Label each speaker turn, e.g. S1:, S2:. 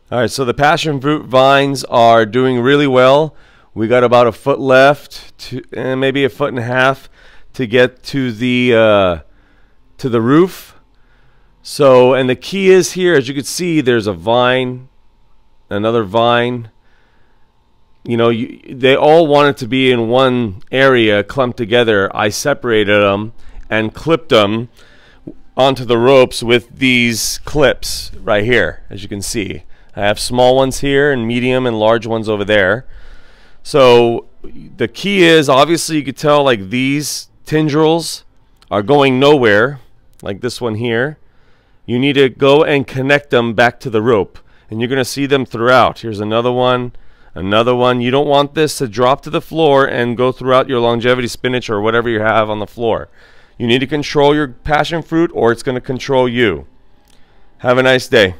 S1: All right, so the passion fruit vines are doing really well. We got about a foot left, maybe a foot and a half to get to the roof. So, and the key is here, as you can see, there's a vine, another vine. You know, they all wanted to be in one area, clumped together. I separated them and clipped them onto the ropes with these clips right here, as you can see. I have small ones here and medium and large ones over there. So the key is, obviously you could tell, like, these tendrils are going nowhere, like this one here. You need to go and connect them back to the rope, and you're going to see them throughout. Here's another one, another one. You don't want this to drop to the floor and go throughout your longevity spinach or whatever you have on the floor. You need to control your passion fruit, or it's going to control you. Have a nice day.